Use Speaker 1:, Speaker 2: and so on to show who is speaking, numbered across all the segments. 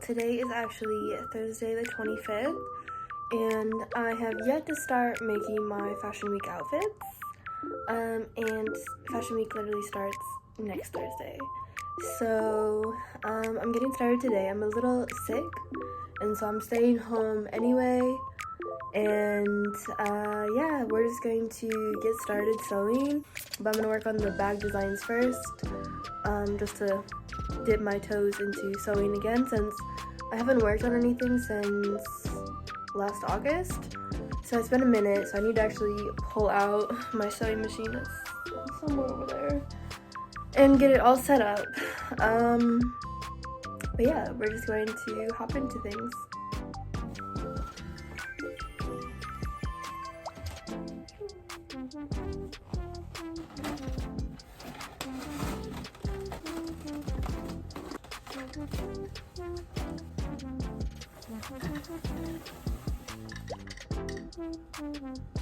Speaker 1: today is actually Thursday the 25th, and I have yet to start making my Fashion Week outfits. And Fashion Week literally starts next Thursday. So, I'm getting started today. I'm a little sick, and so I'm staying home anyway. And yeah, we're just going to get started sewing, but I'm gonna work on the bag designs first, just to dip my toes into sewing again, since I haven't worked on anything since last August. So it's been a minute, so I need to actually pull out my sewing machine. It's somewhere over there, and get it all set up. But yeah, we're just going to hop into things.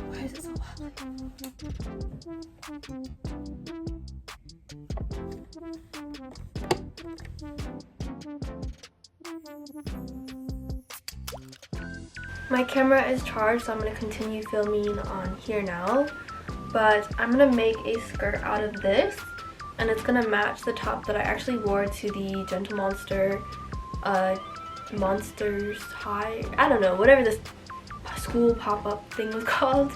Speaker 1: Why is it so loud? My camera is charged, so I'm going to continue filming on here now. But I'm going to make a skirt out of this, and it's going to match the top that I actually wore to the Gentle Monster Monsters High, I don't know, whatever this school pop-up thing was called.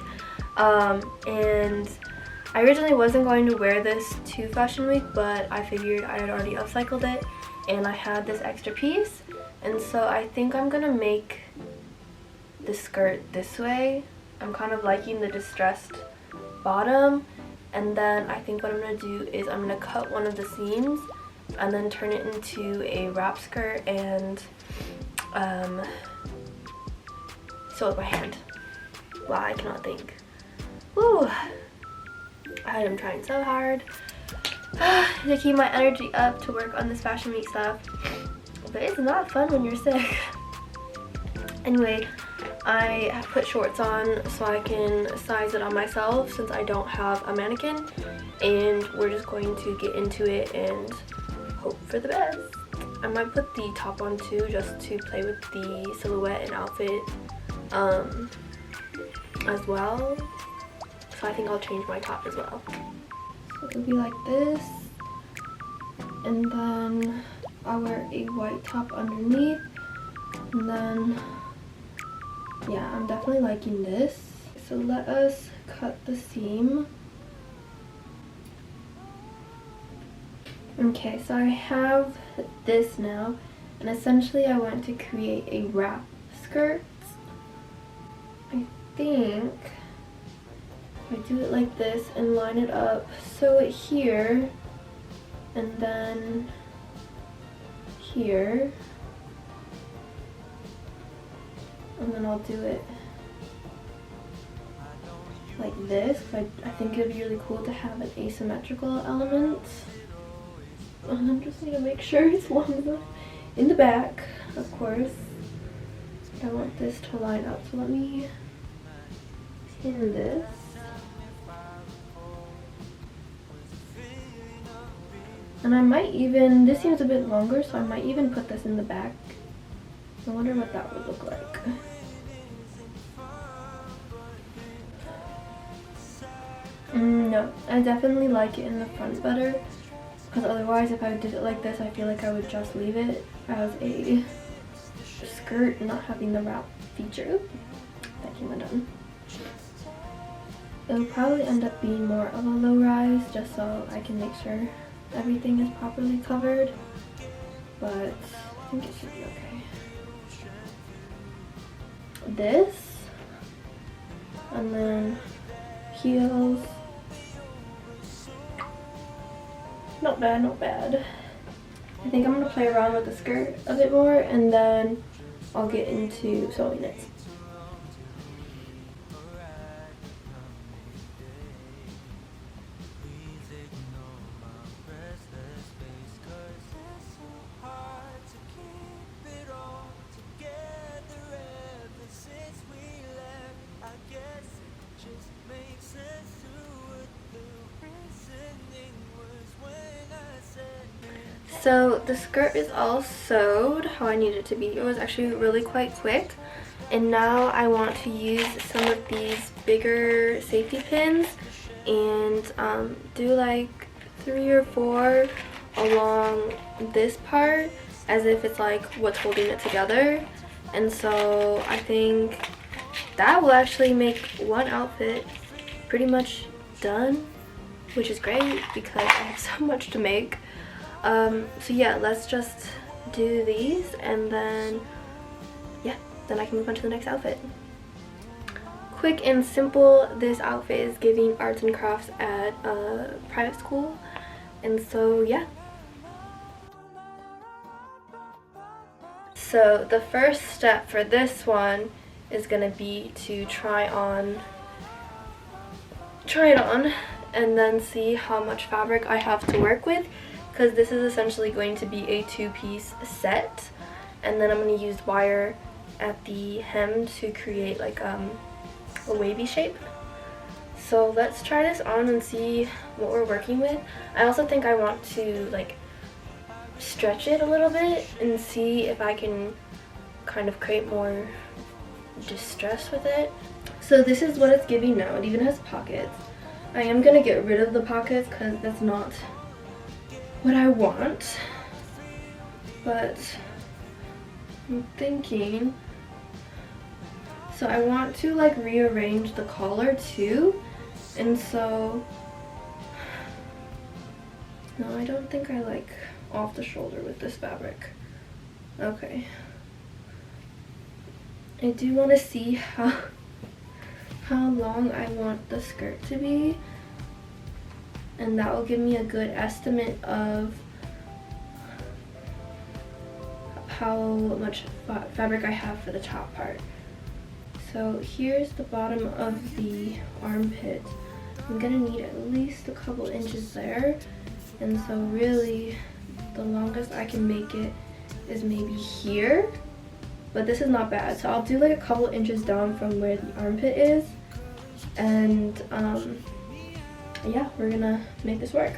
Speaker 1: And I originally wasn't going to wear this to Fashion Week, but I figured I had already upcycled it and I had this extra piece, and so I think I'm gonna make the skirt this way. I'm kind of liking the distressed bottom, and then I think what I'm gonna do is I'm gonna cut one of the seams and then turn it into a wrap skirt and sew it by hand. Wow, I cannot think. Woo! I am trying so hard to keep my energy up to work on this Fashion Week stuff, but it's not fun when you're sick. Anyway, I put shorts on so I can size it on myself since I don't have a mannequin, and we're just going to get into it and hope for the best. I might put the top on too, just to play with the silhouette and outfit as well. So I think I'll change my top as well. So it'll be like this, and then I'll wear a white top underneath, and then yeah, I'm definitely liking this. So let us cut the seam. Okay, so I have this now, and essentially I want to create a wrap skirt. I think I do it like this and line it up, sew it here, and then here, and then I'll do it like this. I think it would be really cool to have an asymmetrical element. And I just need to make sure it's long enough in the back, of course. I want this to line up, so let me pin this. And I might even, this seems a bit longer, so I might even put this in the back. I wonder what that would look like. No, I definitely like it in the front better, because otherwise if I did it like this, I feel like I would just leave it as a skirt, not having the wrap feature. That came undone. It'll probably end up being more of a low rise, just so I can make sure everything is properly covered, but I think it should be okay. This, and then heels. Not bad, not bad. I think I'm gonna play around with the skirt a bit more, and then I'll get into sewing it. So the skirt is all sewed how I need it to be. It was actually really quite quick. And now I want to use some of these bigger safety pins and do like 3 or 4 along this part as if it's like what's holding it together. And so I think that will actually make one outfit pretty much done, which is great because I have so much to make. So yeah, let's just do these and then yeah, then I can move on to the next outfit. Quick and simple, this outfit is giving arts and crafts at a private school, and so yeah. So the first step for this one is gonna be to try it on and then see how much fabric I have to work with, because this is essentially going to be a 2-piece set, and then I'm going to use wire at the hem to create like a wavy shape. So let's try this on and see what we're working with. I also think I want to like stretch it a little bit and see if I can kind of create more distress with it. So this is what it's giving now. It even has pockets. I am going to get rid of the pockets because that's not what I want, but I'm thinking, so I want to like rearrange the collar too, and so no, I don't think I like off the shoulder with this fabric. Okay, I do want to see how long I want the skirt to be, and that will give me a good estimate of how much fabric I have for the top part. So here's the bottom of the armpit. I'm gonna need at least a couple inches there, and so really the longest I can make it is maybe here, but this is not bad. So I'll do like a couple inches down from where the armpit is, and yeah, we're gonna make this work.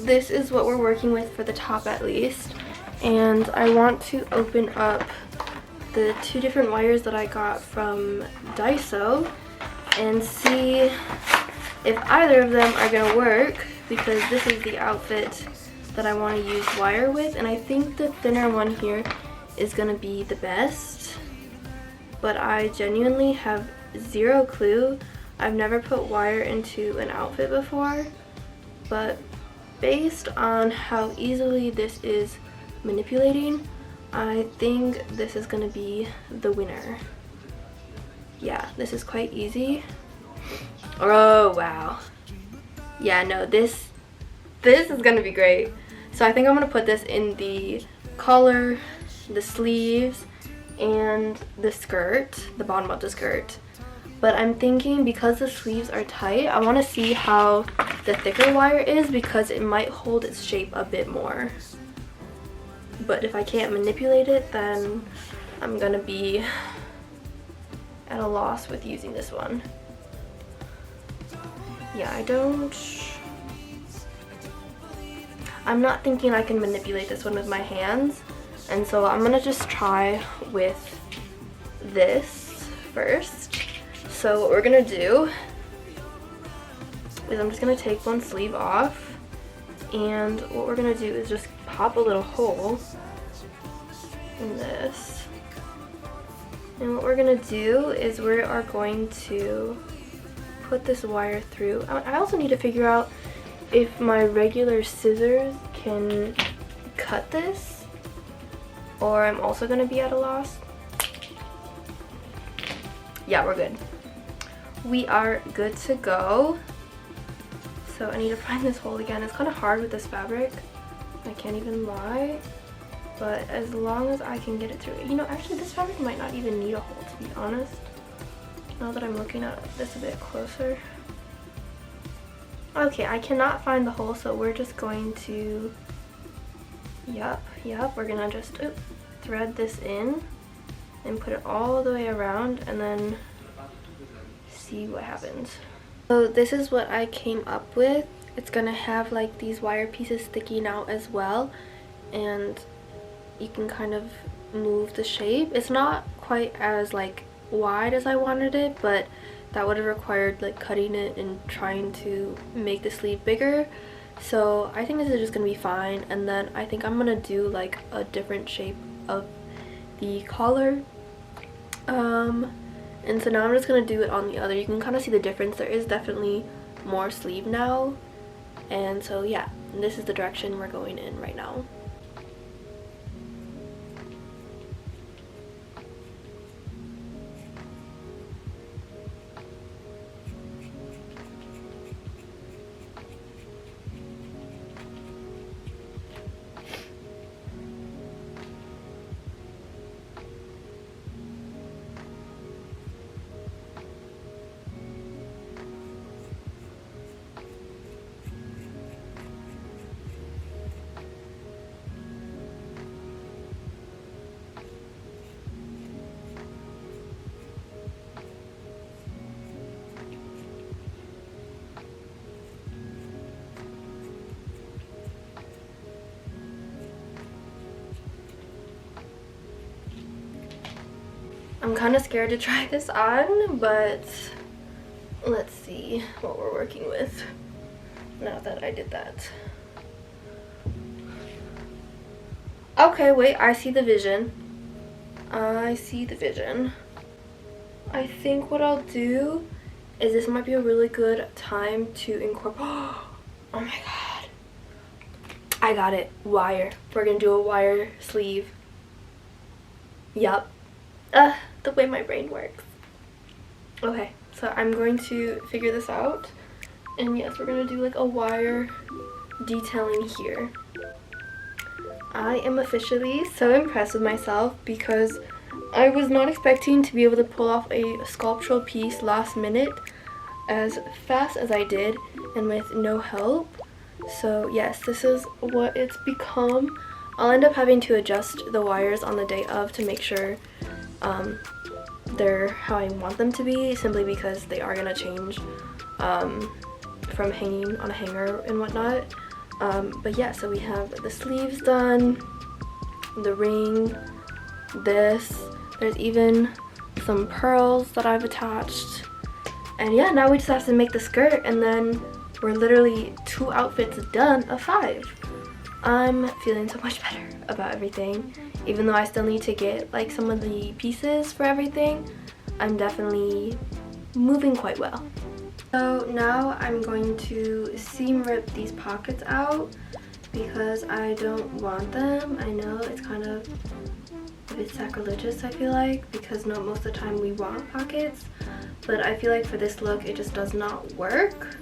Speaker 1: This is what we're working with for the top at least, and I want to open up the 2 different wires that I got from Daiso and see if either of them are gonna work, because this is the outfit that I want to use wire with, and I think the thinner one here is gonna be the best, but I genuinely have zero clue. I've never put wire into an outfit before, but based on how easily this is manipulating, I think this is gonna be the winner. Yeah, this is quite easy. Oh wow. Yeah, no, this is gonna be great. So I think I'm gonna put this in the collar, the sleeves, and the skirt, the bottom of the skirt. But I'm thinking, because the sleeves are tight, I want to see how the thicker wire is, because it might hold its shape a bit more. But if I can't manipulate it, then I'm gonna be at a loss with using this one. Yeah, I'm not thinking I can manipulate this one with my hands, and so I'm gonna just try with this first. So what we're gonna do is I'm just gonna take one sleeve off, and what we're gonna do is just pop a little hole in this. And what we're gonna do is we are going to put this wire through. I also need to figure out if my regular scissors can cut this, or I'm also gonna be at a loss. Yeah, we're good. We are good to go. So I need to find this hole again. It's kind of hard with this fabric, I can't even lie, but as long as I can get it through. You know, actually this fabric might not even need a hole, to be honest, now that I'm looking at this a bit closer. Okay, I cannot find the hole, so we're just going to Yep, we're gonna just thread this in and put it all the way around and then see what happens. So this is what I came up with. It's gonna have like these wire pieces sticking out as well, and you can kind of move the shape. It's not quite as like wide as I wanted it, but that would have required like cutting it and trying to make the sleeve bigger. So I think this is just gonna be fine, and then I think I'm gonna do like a different shape of the collar. And so now I'm just gonna do it on the other. You can kind of see the difference. There is definitely more sleeve now, and so yeah, this is the direction we're going in right now. I'm kind of scared to try this on, but let's see what we're working with now that I did that. Okay, wait, I see the vision. I see the vision. I think what I'll do is this might be a really good time to incorporate. Oh my god. I got it. Wire. We're gonna do a wire sleeve. Yup. The way my brain works. Okay, so I'm going to figure this out. And yes, we're gonna do like a wire detailing here. I am officially so impressed with myself because I was not expecting to be able to pull off a sculptural piece last minute as fast as I did and with no help. So yes, this is what it's become. I'll end up having to adjust the wires on the day of to make sure they're how I want them to be, simply because they are gonna change from hanging on a hanger and whatnot. But yeah, so we have the sleeves done, the ring, this, there's even some pearls that I've attached, and yeah, now we just have to make the skirt, and then we're literally 2 outfits done of 5. I'm feeling so much better about everything. Even though I still need to get like some of the pieces for everything, I'm definitely moving quite well. So now I'm going to seam rip these pockets out because I don't want them. I know it's kind of a bit sacrilegious, I feel like, because most of the time we want pockets, but I feel like for this look it just does not work.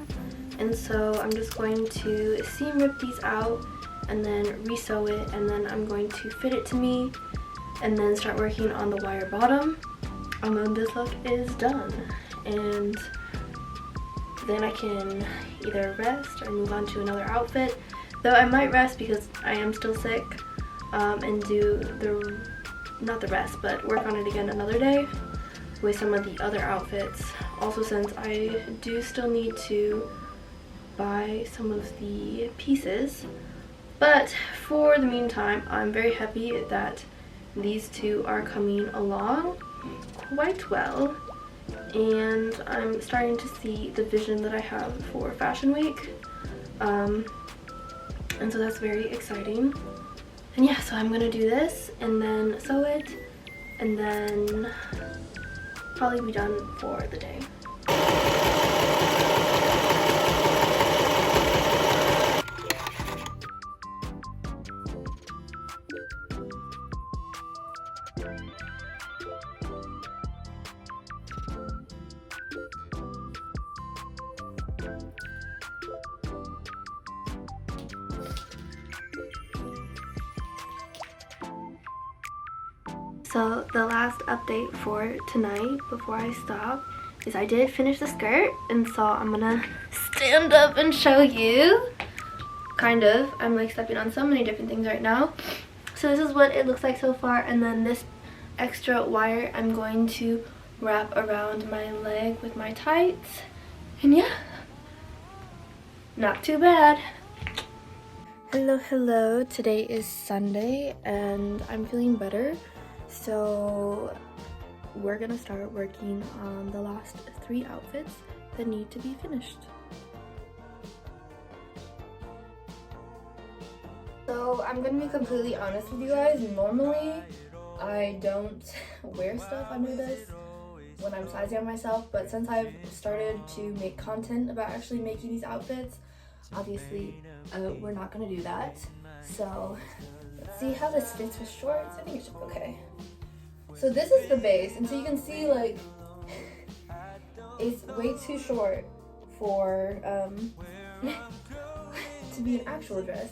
Speaker 1: And so I'm just going to seam rip these out and then re-sew it, and then I'm going to fit it to me and then start working on the wire bottom, and then this look is done. And then I can either rest or move on to another outfit, though I might rest because I am still sick, and do not the rest, but work on it again another day with some of the other outfits. Also, since I do still need to buy some of the pieces. But for the meantime, I'm very happy that these 2 are coming along quite well, and I'm starting to see the vision that I have for Fashion Week, and so that's very exciting. And yeah, so I'm gonna do this and then sew it and then probably be done for the day. So the last update for tonight before I stop is I did finish the skirt, and so I'm gonna stand up and show you. kind of. I'm like stepping on so many different things right now. So this is what it looks like so far, and then this extra wire I'm going to wrap around my leg with my tights. And yeah, not too bad. Hello, today is Sunday and I'm feeling better, so we're gonna start working on the last 3 outfits that need to be finished. So I'm gonna be completely honest with you guys. Normally I don't wear stuff under this when I'm sizing on myself, but since I've started to make content about actually making these outfits, obviously we're not gonna do that. So let's see how this fits with shorts. I think it should be okay. So this is the base, and so you can see like it's way too short for to be an actual dress,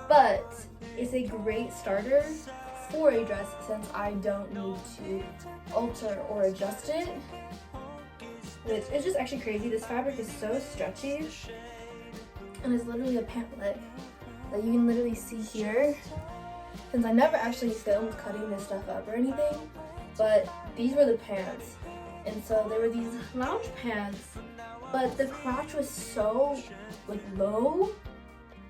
Speaker 1: but it's a great starter for a dress since I don't need to alter or adjust it, which is just actually crazy. This fabric is so stretchy, and it's literally a pamphlet that you can literally see here. Since I never actually filmed cutting this stuff up or anything, but these were the pants, and so there were these lounge pants, but the crotch was so like low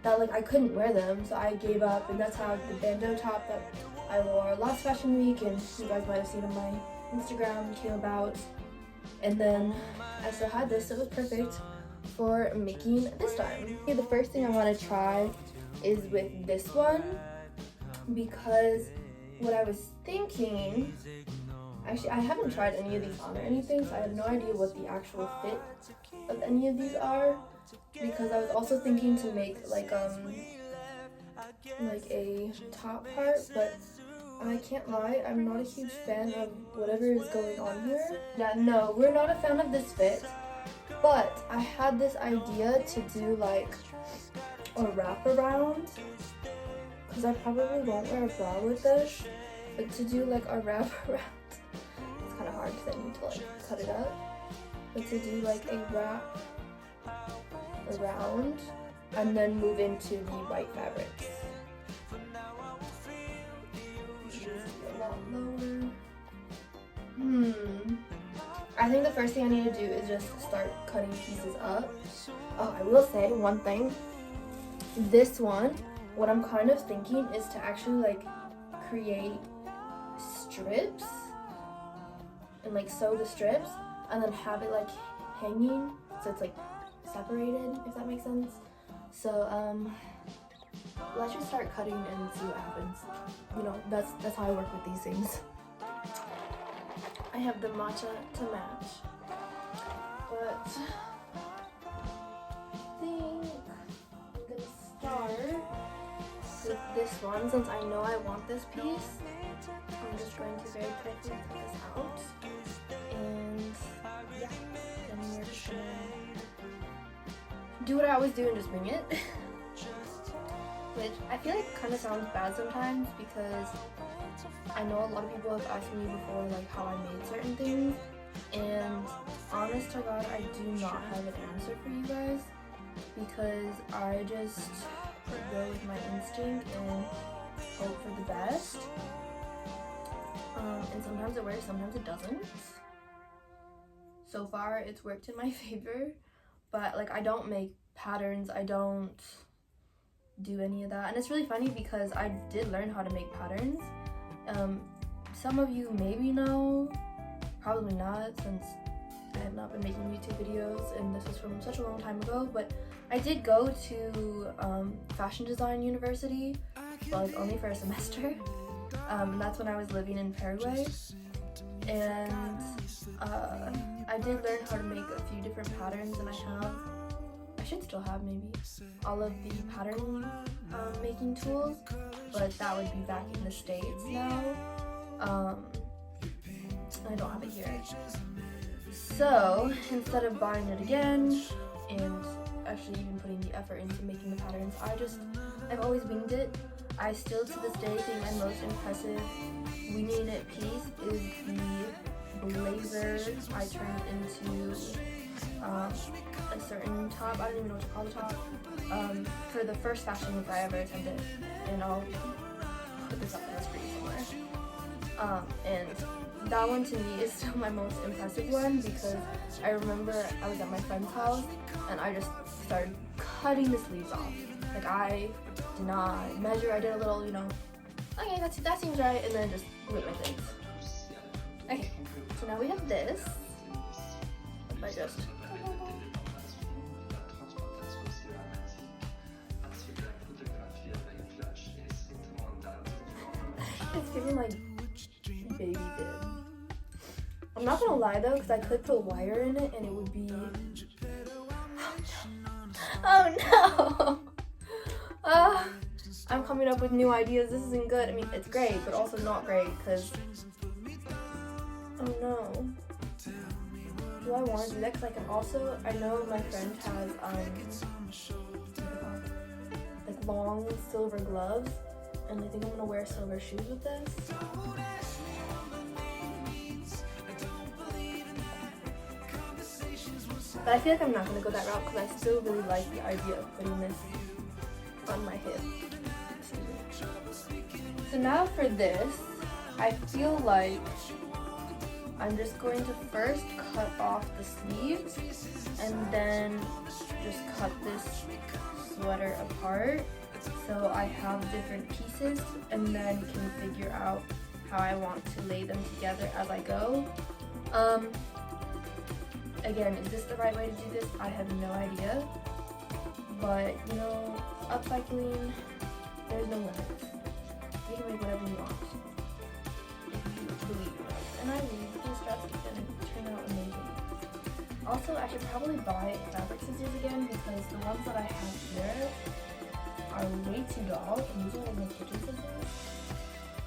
Speaker 1: that like I couldn't wear them, so I gave up, and that's how the bandeau top that I wore last fashion week, and you guys might have seen on my Instagram, came about. And then I still had this, so it was perfect for making this time. The first thing I want to try is with this one, because what I was thinking, actually I haven't tried any of these on or anything, so I have no idea what the actual fit of any of these are, because I was also thinking to make like a top part, but I can't lie, I'm not a huge fan of whatever is going on here. Yeah, no, we're not a fan of this fit, but I had this idea to do like a wraparound, because I probably won't wear a bra with this, but to do like a wraparound, it's kind of hard because I need to like cut it up, but to do like a wrap around and then move into the white fabrics. I think the first thing I need to do is just start cutting pieces up. Oh, I will say one thing. This one, what I'm kind of thinking is to actually like create strips and like sew the strips and then have it like hanging so it's like separated, if that makes sense. So let's just start cutting and see what happens. You know, that's how I work with these things. I have the matcha to match, but I think I'm gonna start with this one since I know I want this piece. I'm just going to very carefully cut this out, and yeah, then we're just gonna do what I always do and just wing it. Which I feel like kind of sounds bad sometimes, because I know a lot of people have asked me before like how I made certain things, and honest to God, I do not have an answer for you guys, because I just go with my instinct and hope for the best. And sometimes it works, sometimes it doesn't. So far it's worked in my favor, but like I don't make patterns, I don't do any of that. And it's really funny because I did learn how to make patterns. Some of you maybe know, probably not, since I have not been making YouTube videos and this was from such a long time ago, but I did go to fashion design university, but like only for a semester. And that's when I was living in Paraguay, and I did learn how to make a few different patterns, and I should still have maybe all of the pattern making tools, but that would be back in the States now. I don't have it here. So instead of buying it again and actually even putting the effort into making the patterns, I've always winged it. I still to this day think my most impressive winging it piece is the blazer I turned into a certain top, I don't even know what to call the top, for the first fashion week I ever attended, and I'll put this up on the screen somewhere. And that one to me is still my most impressive one, because I remember I was at my friend's house and I just started cutting the sleeves off. Like, I did not measure, I did a little, you know, okay, that seems right, and then just went my things. Okay, so now we have this. If I just... It's giving like baby bib. I'm not gonna lie though, because I could put wire in it and it would be... Oh no! I'm coming up with new ideas. This isn't good. I mean, it's great, but also not great, because... Oh no. Do I want to do that? Because I can also... I know my friend has, like long silver gloves, and I think I'm gonna wear silver shoes with this. But I feel like I'm not gonna go that route, because I still really like the idea of putting this on my hip. So now for this, I feel like I'm just going to first cut off the sleeves and then just cut this sweater apart, so I have different pieces and then can figure out how I want to lay them together as I go. Again, is this the right way to do this? I have no idea, but you know, upcycling, there's no limits. You can make whatever you want if you believe in it, and I believe these straps are going to turn out amazing. Also, I should probably buy fabric scissors again, because the ones that I have here are way too dull, and these are like my kitchen scissors,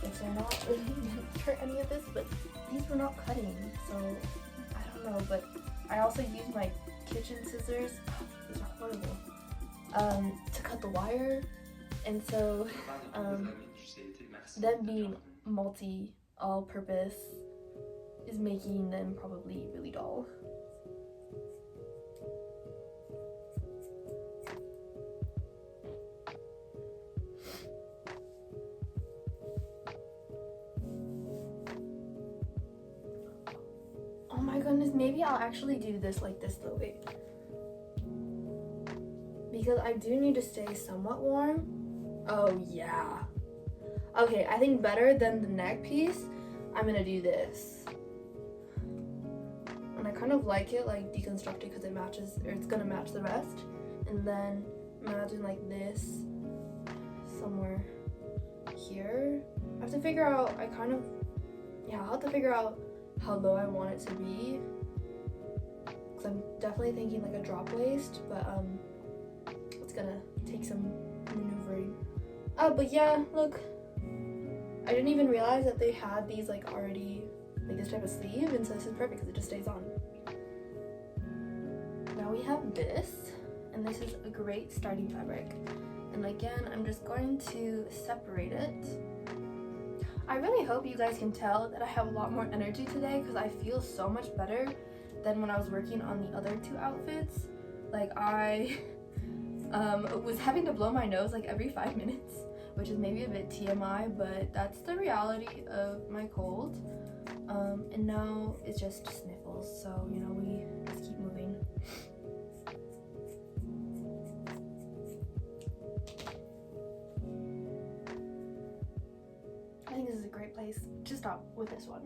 Speaker 1: which are not really meant for any of this, but these were not cutting, so I don't know. But I also use my kitchen scissors, these are horrible, to cut the wire, and so them being all-purpose is making them probably really dull. Oh my goodness, maybe I'll actually do this like this though, wait. Because I do need to stay somewhat warm. Oh yeah. Okay, I think better than the neck piece, I'm gonna do this. And I kind of like it like deconstructed, because it matches, or it's gonna match the rest. And then imagine like this somewhere here. I have to figure out, I'll have to figure out how low I want it to be, because I'm definitely thinking like a drop waist, but it's gonna take some maneuvering. Oh, but yeah, look, I didn't even realize that they had these like already, like this type of sleeve, and so this is perfect because it just stays on. Now we have this, and this is a great starting fabric, and again I'm just going to separate it. I really hope you guys can tell that I have a lot more energy today, because I feel so much better than when I was working on the other two outfits. Like, I was having to blow my nose like every 5 minutes, which is maybe a bit TMI, but that's the reality of my cold. And now it's just sniffles, so you know, we just keep moving. I think this is a great place to stop with this one.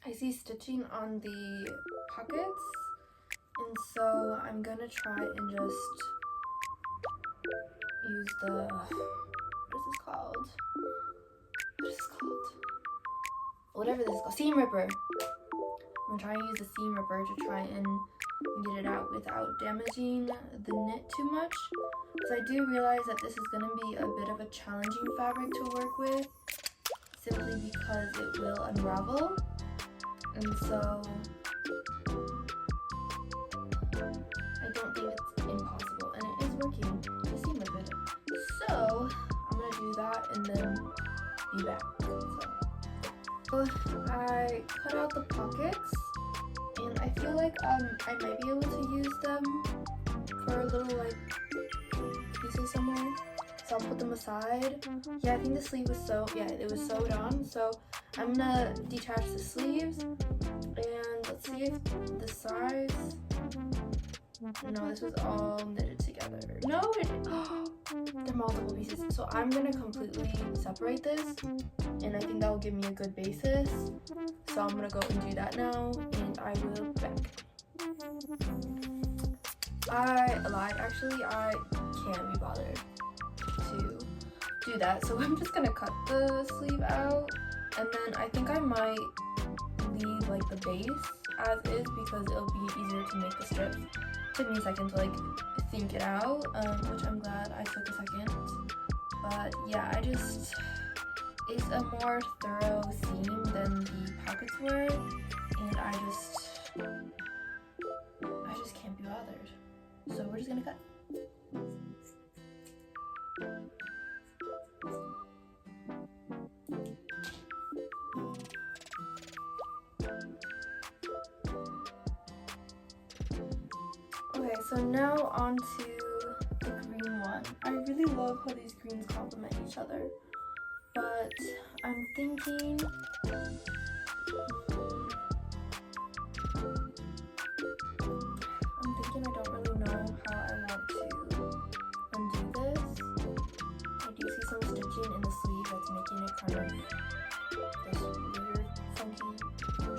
Speaker 1: I see stitching on the pockets, and so I'm gonna try and just use the, what is this called? What is this called? Whatever this is called, seam ripper. I'm gonna try and use the seam ripper to try and get it out without damaging the knit too much. Because I do realize that this is gonna be a bit of a challenging fabric to work with, simply because it will unravel. And so I don't think it's impossible, and it is working. The seam ripper. So I'm gonna do that, and then be back. So I cut out the pockets, and I feel like I might be able to use them for little like pieces somewhere. So I'll put them aside. Yeah, I think the sleeve was it was sewed on. So I'm gonna detach the sleeves, and let's see if the size. No, this was all knitted together. No, they're multiple pieces. So I'm gonna completely separate this, and I think that will give me a good basis. So I'm gonna go and do that now, and I will be back. I lied. Actually, I can't be bothered to do that. So I'm just gonna cut the sleeve out, and then I think I might leave like the base as is because it'll be easier to make the strips. Took me a second to like think it out, which I'm glad I took a second. But yeah, it's a more thorough seam than the pockets were, and I just can't be bothered. So we're just gonna cut. Okay, so now on to the green one. I really love how these greens complement each other, but I'm thinking I don't really know how I want to undo this. I do see some stitching in the sleeve that's making it kind of this weird, funky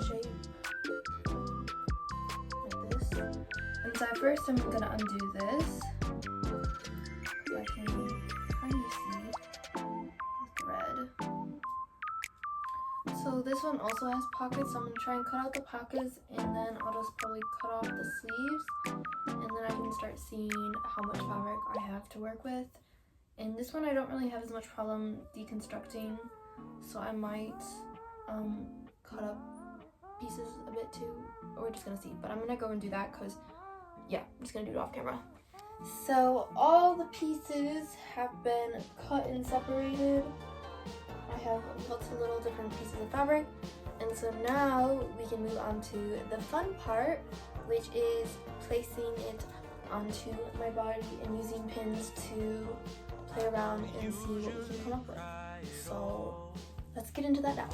Speaker 1: shape. And so first I'm gonna undo this. I can kind of see the thread. So this one also has pockets, so I'm gonna try and cut out the pockets, and then I'll just probably cut off the sleeves, and then I can start seeing how much fabric I have to work with. And this one I don't really have as much problem deconstructing, so I might cut up pieces a bit too, or we're just gonna see. But I'm gonna go and do that because yeah, I'm just gonna do it off camera. So all the pieces have been cut and separated. I have lots of little different pieces of fabric, and so now we can move on to the fun part, which is placing it onto my body and using pins to play around and see what we can come up with. So let's get into that now.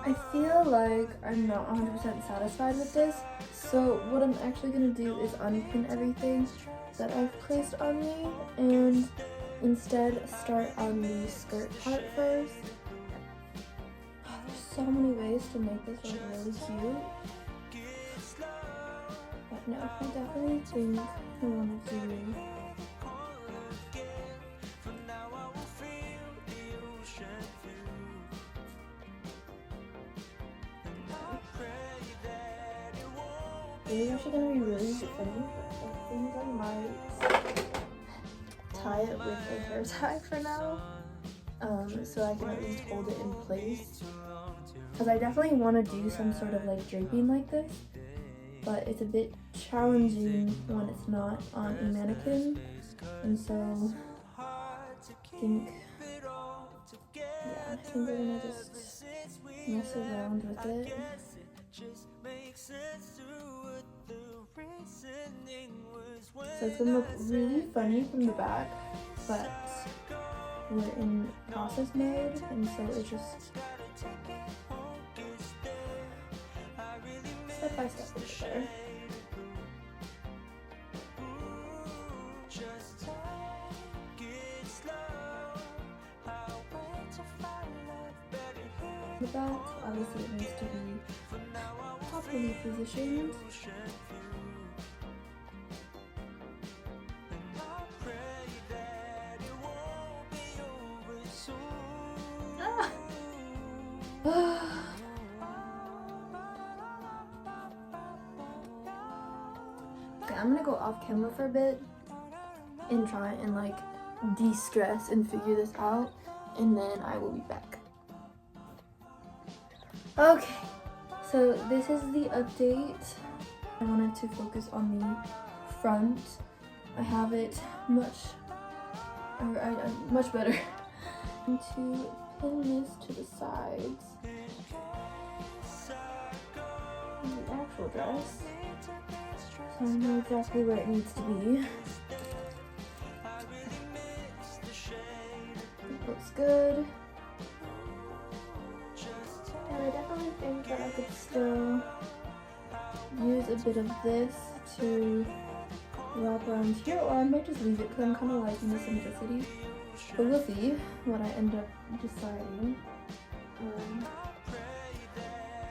Speaker 1: I feel like I'm not 100% satisfied with this, so what I'm actually going to do is unpin everything that I've placed on me and instead start on the skirt part first. There's so many ways to make this look really cute, but no, I definitely think I want to do it's actually going to be really funny. I think I might tie it with a hair tie for now, so I can at least hold it in place. Because I definitely want to do some sort of like draping like this, but it's a bit challenging when it's not on a mannequin, and so I think we're gonna just mess around with it. So it's gonna look really funny from the back, but we're in process mode, and so it's just step by step with there. The back, obviously it needs to be properly positioned. Okay, I'm gonna go off camera for a bit and try and like de-stress and figure this out, and then I will be back. Okay, so this is the update. I wanted to focus on the front. I have it much better. And to pin this to the sides. The actual dress, so I know exactly where it needs to be. It looks good. And I definitely think that I could still use a bit of this to wrap around here, or I might just leave it because I'm kind of liking the simplicity. But we'll see what I end up deciding.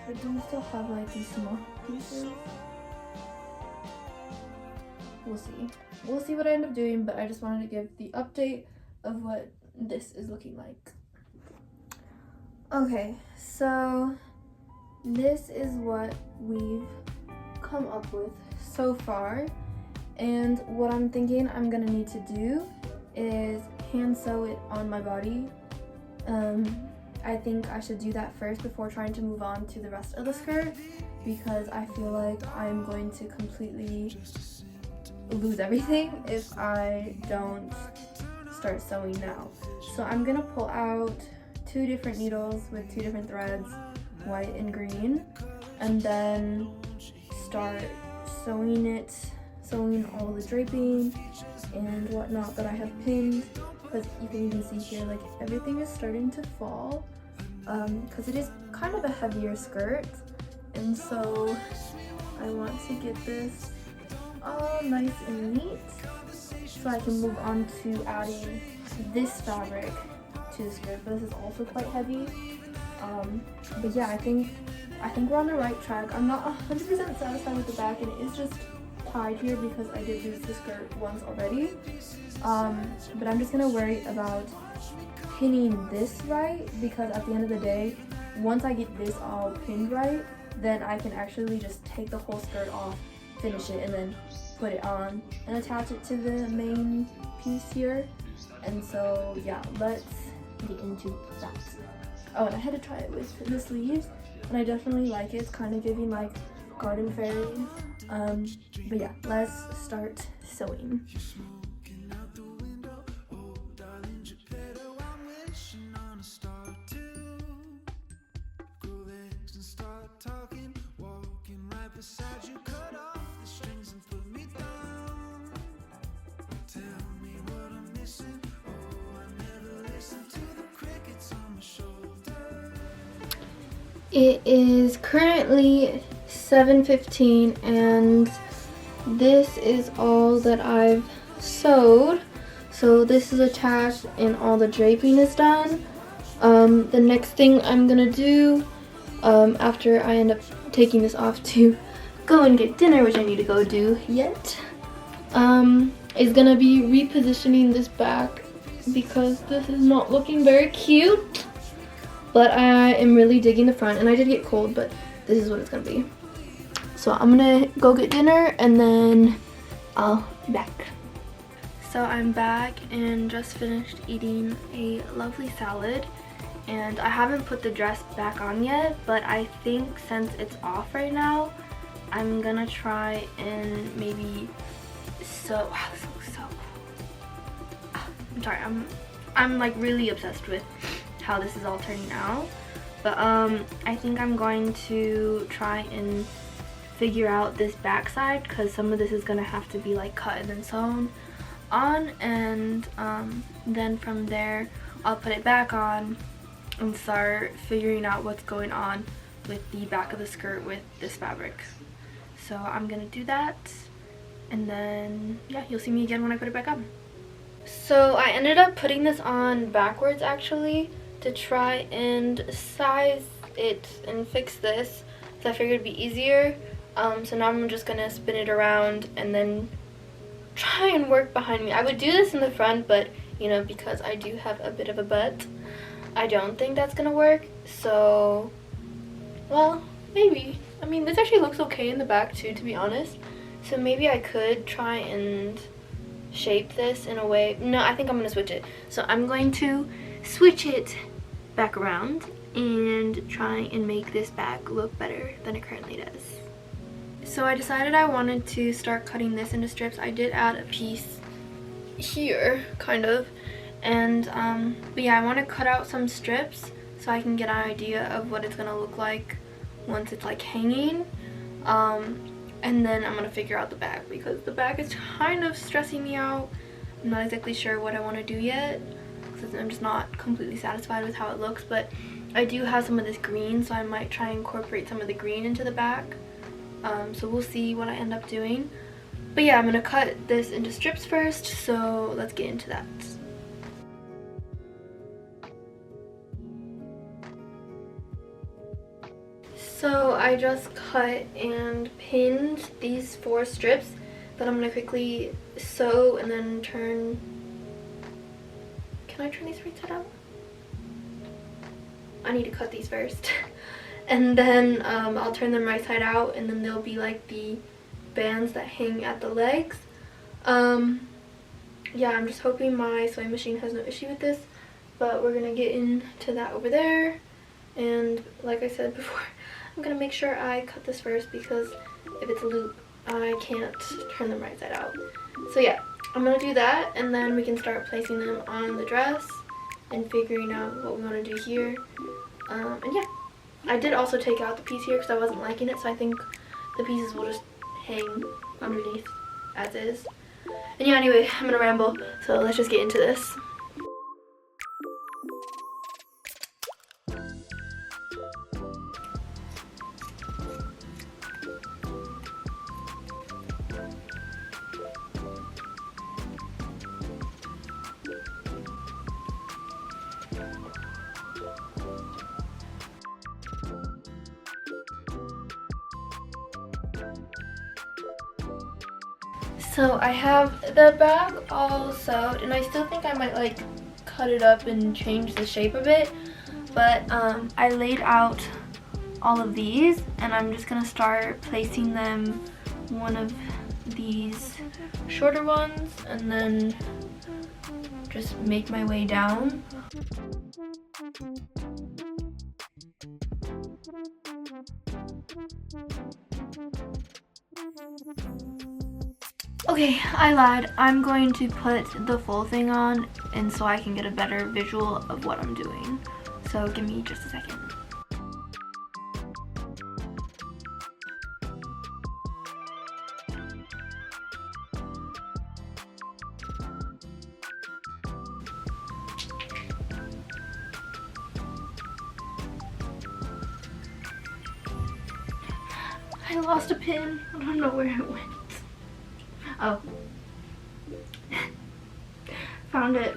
Speaker 1: I do still have like these small pieces. We'll see. We'll see what I end up doing, but I just wanted to give the update of what this is looking like. Okay, so this is what we've come up with so far. And what I'm thinking I'm gonna need to do is hand sew it on my body. I think I should do that first before trying to move on to the rest of the skirt, because I feel like I'm going to completely lose everything if I don't start sewing now. So I'm gonna pull out 2 different needles with 2 different threads, white and green, and then start sewing all the draping and whatnot that I have pinned. Because you can even see here, like, everything is starting to fall, because it is kind of a heavier skirt, and so I want to get this all nice and neat so I can move on to adding this fabric to the skirt. But this is also quite heavy, but yeah, I think we're on the right track. I'm not 100% satisfied with the back, and it is just tied here because I did lose the skirt once already. But I'm just gonna worry about pinning this right, because at the end of the day, once I get this all pinned right, then I can actually just take the whole skirt off, finish it, and then put it on and attach it to the main piece here. And so yeah, let's get into that. Oh, and I had to try it with the sleeves, and I definitely like it. It's kind of giving like garden fairy. But yeah, let's start sewing. It is currently 7:15 and this is all that I've sewed. So this is attached and all the draping is done. The next thing I'm gonna do after I end up taking this off to go and get dinner, which I need to go do yet, is gonna be repositioning this back because this is not looking very cute. But I am really digging the front, and I did get cold, but this is what it's gonna be. So I'm gonna go get dinner and then I'll be back. So I'm back and just finished eating a lovely salad, and I haven't put the dress back on yet, but I think since it's off right now, I'm gonna try and maybe sew. Wow, this looks so cool. I'm sorry, I'm like really obsessed with how this is all turning out, but I think I'm going to try and figure out this backside, because some of this is gonna have to be like cut and then sewn on, and then from there I'll put it back on and start figuring out what's going on with the back of the skirt with this fabric. So I'm gonna do that, and then yeah, you'll see me again when I put it back on. So I ended up putting this on backwards actually, to try and size it and fix this, so I figured it'd be easier. So now I'm just gonna spin it around and then try and work behind me. I would do this in the front, but you know, because I do have a bit of a butt, I don't think that's gonna work. So, well, maybe. I mean, this actually looks okay in the back too, to be honest. So maybe I could try and shape this in a way. No, I think I'm going to switch it. So I'm going to switch it back around and try and make this bag look better than it currently does. So I decided I wanted to start cutting this into strips. I did add a piece here, kind of. And, but yeah, I want to cut out some strips so I can get an idea of what it's going to look like once it's like hanging. And then I'm going to figure out the bag, because the bag is kind of stressing me out. I'm not exactly sure what I want to do yet, because I'm just not completely satisfied with how it looks. But I do have some of this green, so I might try and incorporate some of the green into the bag. So we'll see what I end up doing. But yeah, I'm going to cut this into strips first, so let's get into that. So I just cut and pinned these 4 strips that I'm going to quickly sew and then turn. Can I turn these right side out? I need to cut these first. And then I'll turn them right side out, and then they'll be like the bands that hang at the legs. Yeah, I'm just hoping my sewing machine has no issue with this, but we're going to get into that over there. And like I said before, I'm going to make sure I cut this first, because if it's a loop, I can't turn them right side out. So yeah, I'm going to do that, and then we can start placing them on the dress and figuring out what we want to do here. And yeah, I did also take out the piece here because I wasn't liking it, so I think the pieces will just hang underneath as is. And yeah, anyway, I'm going to ramble, so let's just get into this. So I have the bag all sewed, and I still think I might like cut it up and change the shape of it, but I laid out all of these, and I'm just gonna start placing them one of these shorter ones and then just make my way down. Okay, I lied. I'm going to put the full thing on, and so I can get a better visual of what I'm doing. So give me just a second. I lost a pin. I don't know where it went. Oh. Found it.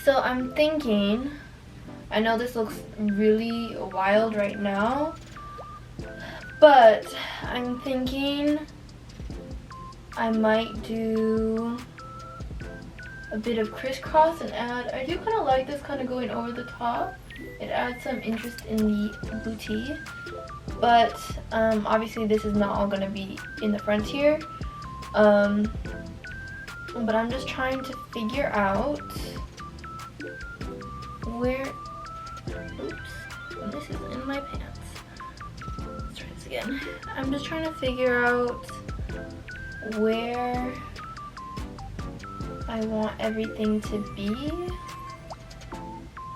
Speaker 1: So I'm thinking, I know this looks really wild right now, but I'm thinking I might do a bit of crisscross and add, I do kind of like this kind of going over the top. It adds some interest in the booty, but obviously this is not all going to be in the front here. But I'm just trying to figure out where, oops, this is in my pants. Let's try this again. I'm just trying to figure out where I want everything to be,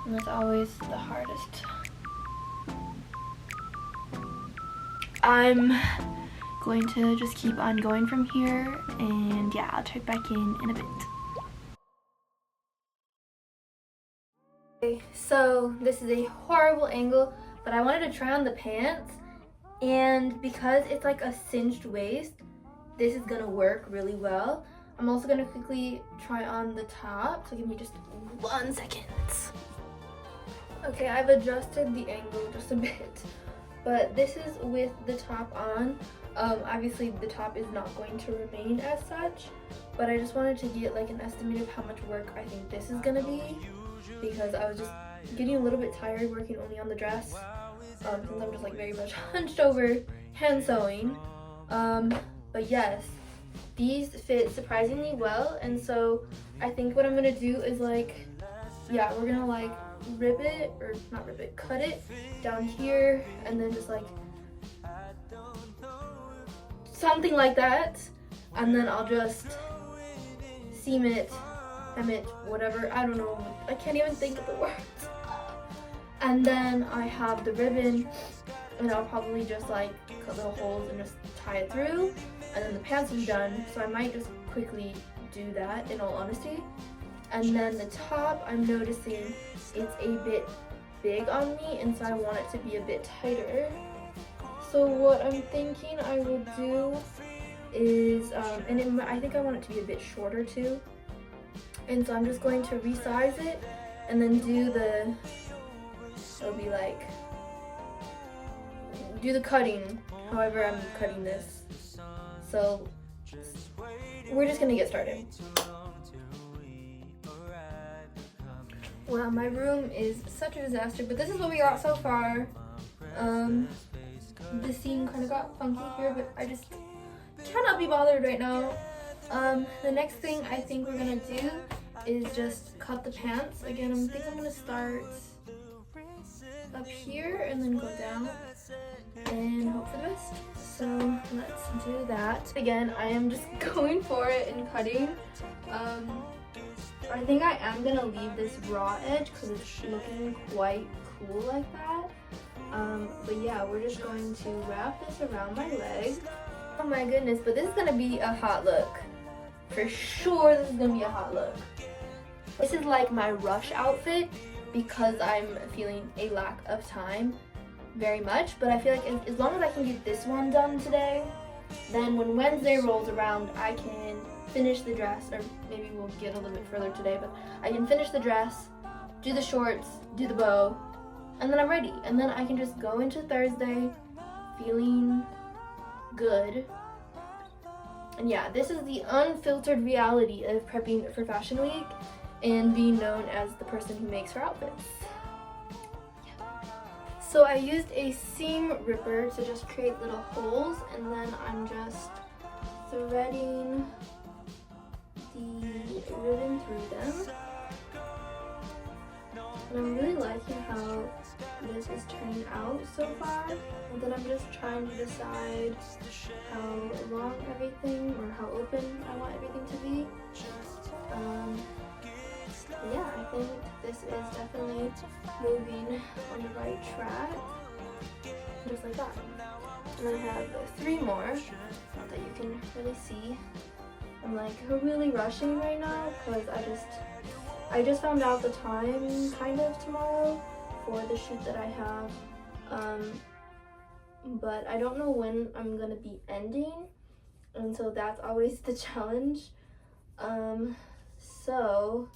Speaker 1: and that's always the hardest. I'm going to just keep on going from here, and yeah, I'll check back in a bit. Okay, so this is a horrible angle, but I wanted to try on the pants, and because it's like a cinched waist, this is gonna work really well. I'm also gonna quickly try on the top, so give me just 1 second. Okay, I've adjusted the angle just a bit, but this is with the top on. Obviously the top is not going to remain as such, but I just wanted to get like an estimate of how much work I think this is gonna be, because I was just getting a little bit tired working only on the dress, since I'm just like very much hunched over hand sewing. But yes, these fit surprisingly well, and so I think what I'm gonna do is like, yeah, we're gonna like rip it, or not rip it, cut it down here, and then just like something like that, and then I'll just seam it, hem it, whatever, I don't know, I can't even think of the words. And then I have the ribbon, and I'll probably just like cut little holes and just tie it through, and then the pants will be done, so I might just quickly do that in all honesty. And then the top, I'm noticing it's a bit big on me, and so I want it to be a bit tighter. So what I'm thinking I will do is, I think I want it to be a bit shorter too, and so I'm just going to resize it and then it'll be like, do the cutting however I'm cutting this. So we're just gonna get started. Well, my room is such a disaster, but this is what we got so far. The seam kind of got funky here, but I just cannot be bothered right now. The next thing I think we're gonna do is just cut the pants. Again, I think I'm gonna start up here and then go down and hope for the best. So let's do that. Again, I am just going for it and cutting. I think I am gonna leave this raw edge because it's looking quite cool like that. But yeah, we're just going to wrap this around my leg. Oh my goodness, but this is gonna be a hot look. For sure, this is gonna be a hot look. This is like my rush outfit because I'm feeling a lack of time very much, but I feel like as long as I can get this one done today, then when Wednesday rolls around, I can finish the dress, or maybe we'll get a little bit further today, but I can finish the dress, do the shorts, do the bow, and then I'm ready. And then I can just go into Thursday feeling good. And yeah, this is the unfiltered reality of prepping for Fashion Week and being known as the person who makes her outfits. Yeah. So I used a seam ripper to just create little holes, and then I'm just threading the ribbon through them. And I'm really liking how this is turning out so far. And then I'm just trying to decide how long everything, or how open I want everything to be. Yeah, I think this is definitely moving on the right track. Just like that. And I have 3 more that you can really see. I'm like really rushing right now because I just found out the time kind of tomorrow for the shoot that I have, but I don't know when I'm gonna be ending, and so that's always the challenge. So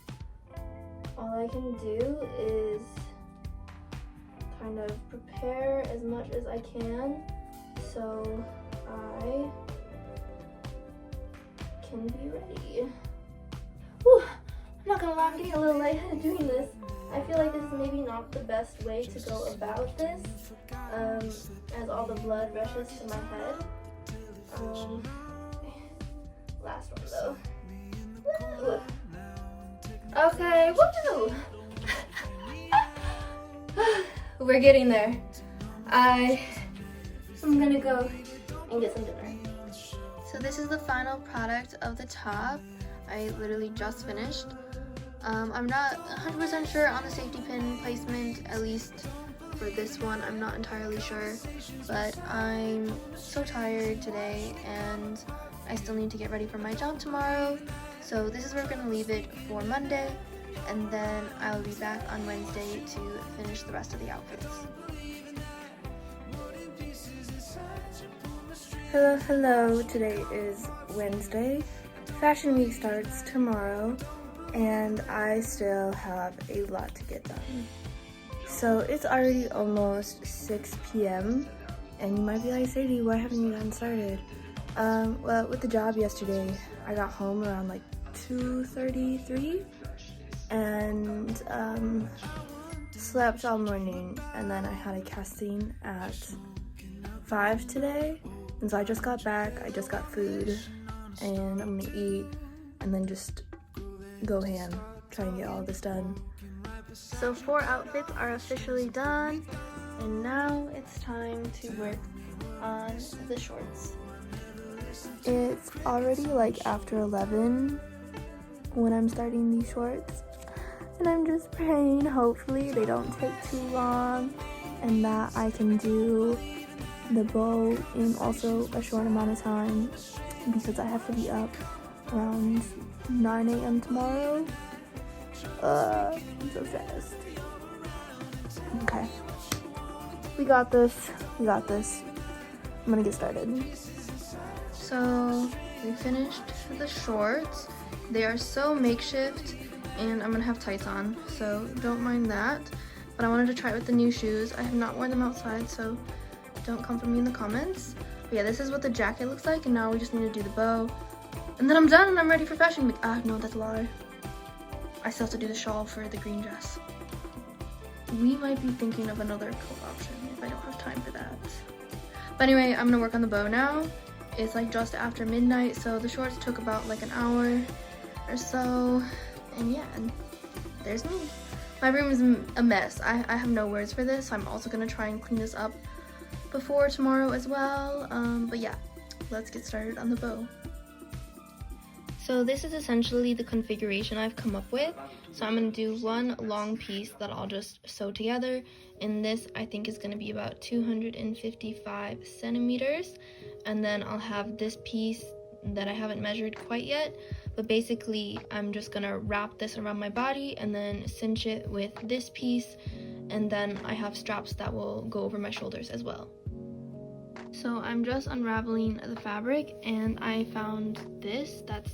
Speaker 1: all I can do is kind of prepare as much as I can so I can be ready. Whew. I'm not gonna lie, I'm getting a little lightheaded doing this. I feel like this is maybe not the best way to go about this, as all the blood rushes to my head. Last one though. Woo. Okay, woo! We're getting there. I'm gonna go and get some dinner. So this is the final product of the top. I literally just finished. I'm not 100% sure on the safety pin placement, at least for this one. I'm not entirely sure, but I'm so tired today and I still need to get ready for my job tomorrow. So this is where we're gonna leave it for Monday, and then I'll be back on Wednesday to finish the rest of the outfits. Hello, today is Wednesday. Fashion Week starts tomorrow, and I still have a lot to get done. So it's already almost 6 p.m. and you might be like, Sadie, why haven't you gotten started? Well, with the job yesterday, I got home around like 2:33 and slept all morning, and then I had a casting at 5 today, and so I just got back, I just got food, and I'm gonna eat and then just go ham, try and get all this done. So 4 outfits are officially done, and now it's time to work on the shorts. It's already like after 11 when I'm starting these shorts, and I'm just praying hopefully they don't take too long and that I can do the bow in also a short amount of time, because I have to be up around 9 a.m. tomorrow. I'm so stressed. Okay. We got this. I'm gonna get started. So we finished the shorts. They are so makeshift, and I'm gonna have tights on, so don't mind that. But I wanted to try it with the new shoes. I have not worn them outside, so don't come for me in the comments. But yeah, this is what the jacket looks like, and now we just need to do the bow. And then I'm done and I'm ready for fashion week. No, that's a lie. I still have to do the shawl for the green dress. We might be thinking of another co-option if I don't have time for that. But anyway, I'm gonna work on the bow now. It's like just after midnight, so the shorts took about like an hour or so. And yeah, and there's me. My room is a mess. I have no words for this, so I'm also gonna try and clean this up before tomorrow as well. But yeah, let's get started on the bow. So this is essentially the configuration I've come up with. So I'm going to do one long piece that I'll just sew together, and this I think is going to be about 255 centimeters, and then I'll have this piece that I haven't measured quite yet, but basically I'm just going to wrap this around my body and then cinch it with this piece, and then I have straps that will go over my shoulders as well. So I'm just unraveling the fabric, and I found this that's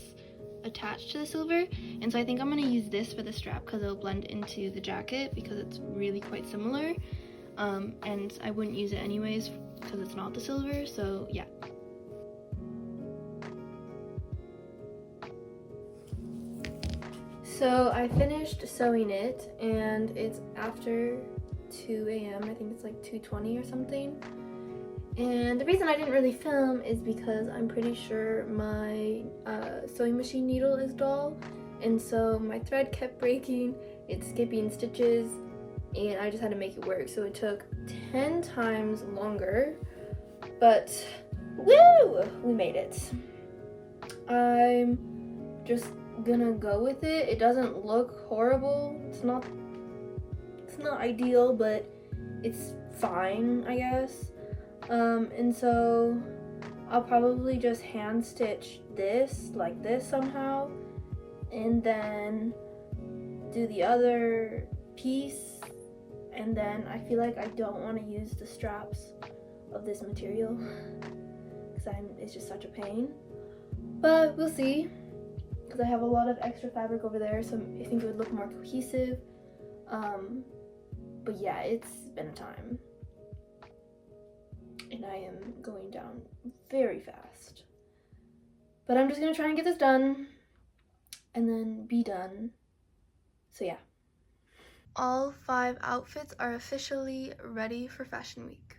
Speaker 1: attached to the silver, and so I think I'm going to use this for the strap because it'll blend into the jacket because it's really quite similar, and I wouldn't use it anyways because it's not the silver, so yeah. So I finished sewing it, and it's after 2 a.m. I think it's like 2:20 or something. And the reason I didn't really film is because I'm pretty sure my sewing machine needle is dull, and so my thread kept breaking, it's skipping stitches, and I just had to make it work. So it took 10 times longer, but woo! We made it. I'm just gonna go with it. It doesn't look horrible. It's not ideal, but it's fine, I guess. And so I'll probably just hand stitch this like this somehow, and then do the other piece, and then I feel like I don't want to use the straps of this material because it's just such a pain, but we'll see, because I have a lot of extra fabric over there, so I think it would look more cohesive. But yeah, it's been a time. And I am going down very fast. But I'm just gonna try and get this done and then be done. So yeah. All 5 outfits are officially ready for Fashion Week.